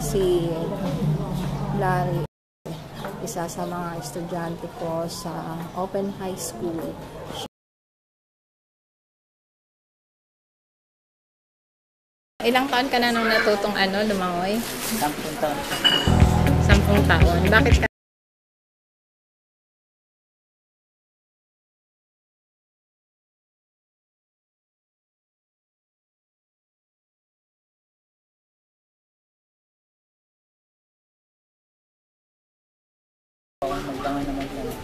si Larry, isa sa mga estudyante ko sa Open High School. Ilang taon ka na nung natutong lumangoy? 10 taon. 10 taon. Bakit ka? Maglangoy naman siya.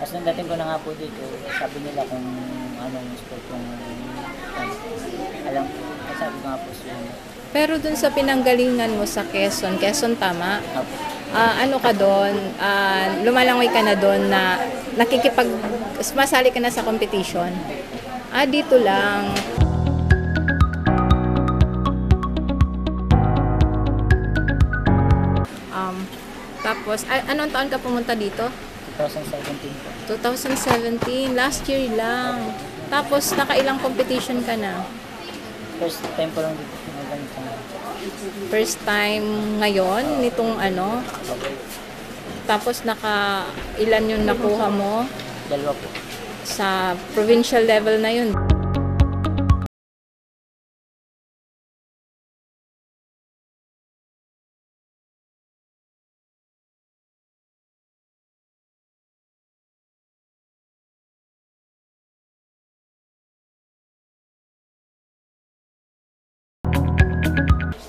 Tapos nung dating ko na nga po dito, sabi nila kung anong sport yung alam ko. Sabi ko nga po siya. Pero dun sa pinanggalingan mo sa Quezon tama? Opo. Ano ka doon? Lumalangoy ka na doon na masali ka na sa competition? Dito lang. Tapos, anong taon ka pumunta dito? 2017 po. 2017, last year lang. Tapos, nakailang competition ka na? First time ko lang dito. First time ngayon, nitong Okay. Tapos, ilan yung nakuha mo? 2 po. Sa provincial level na yun.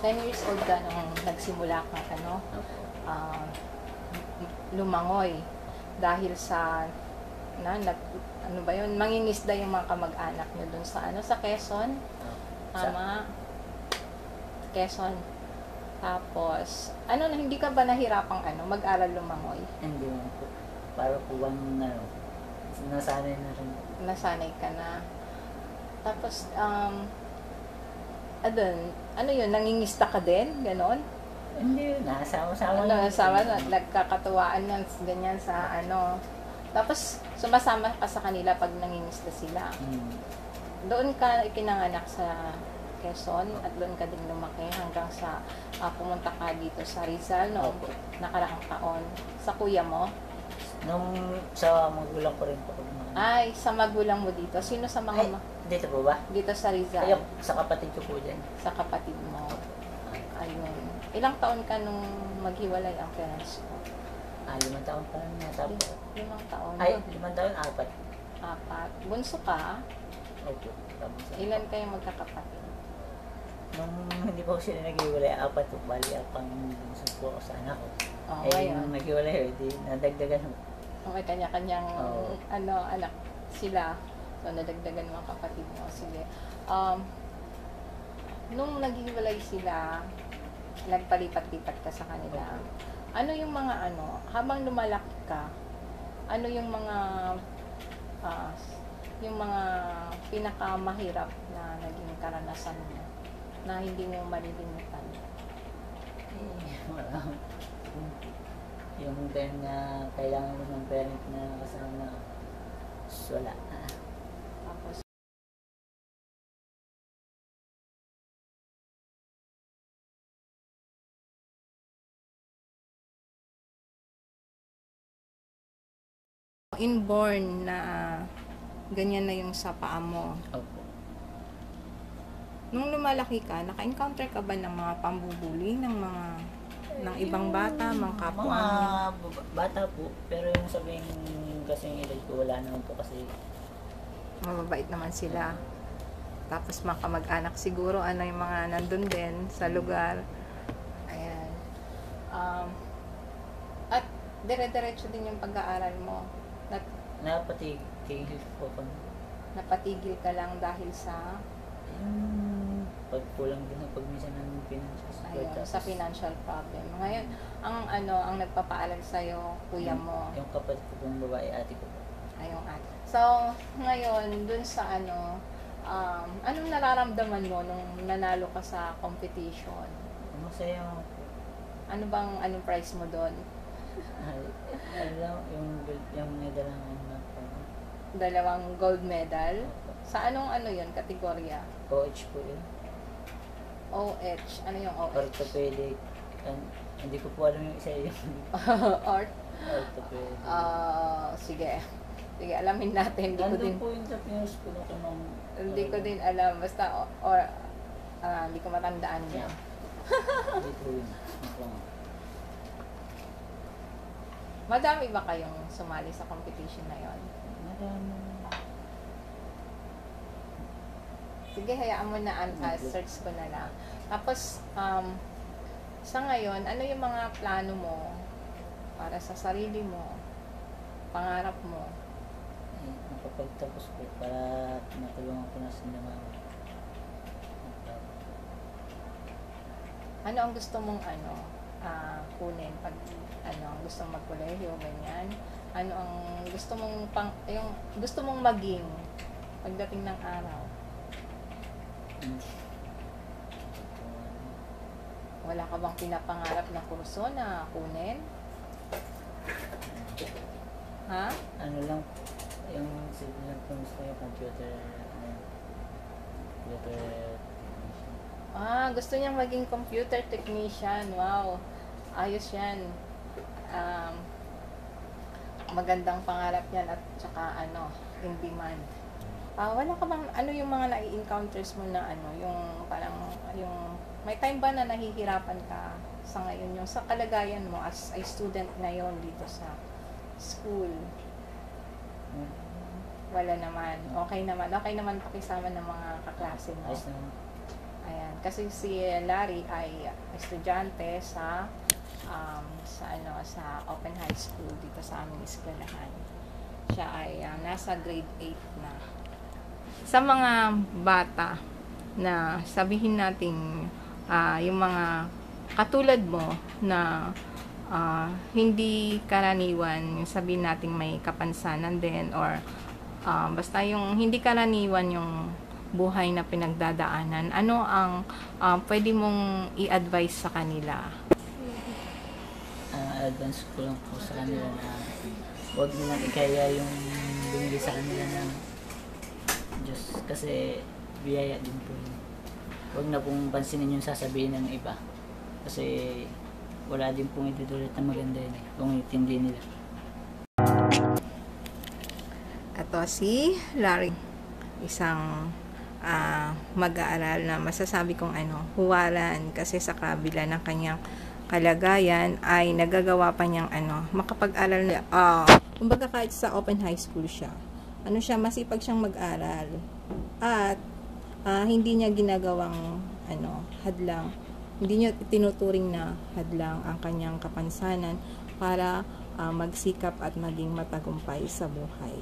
Ten years old ka nung nagsimula kang lumangoy dahil sa mangingisda yung mga kamag-anak nyo dun sa sa Quezon. Tama. Quezon. Tapos, hindi ka ba nahirapang mag-aral lumangoy? Hindi mo po. Para po nasanay na rin. Nasanay ka na. Tapos, nangingista ka din? Ganon? Hindi, nasama-sama. Nagkakatuwaan ng ganyan sa Tapos, sumasama ka sa kanila pag nangingisda sila. Doon ka ikinanganak sa Quezon at doon ka din lumaki hanggang sa pumunta ka dito sa Rizal nakaraang taon. Sa kuya mo? Sa magulang ko rin po. Ay, sa magulang mo dito. Sino sa mga dito po ba? Dito sa Rizal. Ay, sa kapatid ko po dyan. Sa kapatid mo. Ayun. Ilang taon ka nung maghiwalay ang parents mo? 5 taon pa rin nata po. 5 taon? Ay, 5 taon, 4. 4. Bunso ka? Opo. Ilan kayong magkakapatid? Nung hindi po sila naghiwalay, 4 po. Bali, pang bunso po ako sa anak ko. Nung naghiwalay, di nadagdagan mo. May kanya-kanyang anak sila. So, nadagdagan mga kapatid mo. Sige. Nung naghiwalay sila, nagpalipat-lipat ka sa kanila. Ano yung mga habang lumalaki ka, ano yung mga pinakamahirap na naging karanasan mo na hindi mo malilimutan? Yung time na kailangan mo ng parent na kasama, wala. Tapos, inborn na ganyan na yung sa paa mo. Opo. Nung lumalaki ka, naka-encounter ka ba ng mga pambubuli ng ibang bata, mga kapwa mo? Mga bata po, pero yung sabihin kasi yung edad ko, wala naman po kasi Mababait naman sila. Tapos mga kamag-anak siguro, yung mga nandun din sa lugar. Ayan. At dire-diretso din yung pag-aaral mo. napatigil po kami. Napatigil ka lang dahil sa Pagkulang din pag minsan ng financial support. sa financial problem. Ngayon, ang nagpapaaral sa'yo, kuya mo. Yung kapatid ko pong babae, ate ko po. Ayong ate. So, ngayon, dun sa anong nararamdaman mo nung nanalo ka sa competition? Masaya ako po. Anong prize mo doon? Yung medal lang po. 2 gold medal? Sa anong yun, kategorya? OH po yun. OH. Ano yung OH? Orthopedic Hindi ko po alam yung isa yung Art? orthopedic. Sige. Sige, alamin natin. Nandun po yung sa Pinos ko nung Hindi ko din alam. Basta, hindi ko matandaan yan. Hindi po yun. Madami ba kayong sumali sa competition na yon? Madami. Sige, hayaan mo na, search ko na lang. Tapos, sa ngayon, ano yung mga plano mo para sa sarili mo, pangarap mo? Makapagtapos ko para matulungan ko na sa mga Ano ang gusto mong kunin pag gusto mong magkolehiyo, ganyan? Ano ang gusto mong gusto mong maging pagdating ng araw? Wala ka bang pinapangarap na kurso na kunin? Ha? Ano lang, yung silang gusto yung computer Gusto niyang maging computer technician. Wow. Ayos yan. Magandang pangarap yan at saka in demand. Wala ka bang, ano yung mga nai-encounters mo na yung parang, yung, may time ba na nahihirapan ka sa ngayon, yung sa kalagayan mo as a student ngayon dito sa school? Wala naman. Okay naman pakisama ng mga kaklase mo. Ayos naman. Ayan, kasi si Larry ay estudyante sa Open High School dito sa aming eskwelahan. Siya ay nasa grade 8 na. Sa mga bata na sabihin nating yung mga katulad mo na hindi karaniwan, sabihin nating may kapansanan din or basta yung hindi karaniwan yung buhay na pinagdadaanan, ano ang pwede mong i-advise sa kanila? Advance ko lang po sa kanila na huwag nilang ikaya yung binili sa kanila ng Diyos kasi biyaya din po yun. Huwag na pong pansinin yung sasabihin ng iba kasi wala din pong itutulad na maganda yun kung itindi nila. Ito si Larry, isang mag-aaral na masasabi kong huwaran kasi sa kabila ng kanyang kalagayan ay nagagawa pa niyang makapag-aral na kumbaga kahit sa Open High School siya masipag siyang mag-aral at hindi niya ginagawang hadlang, hindi niya tinuturing na hadlang ang kanyang kapansanan para magsikap at maging matagumpay sa buhay.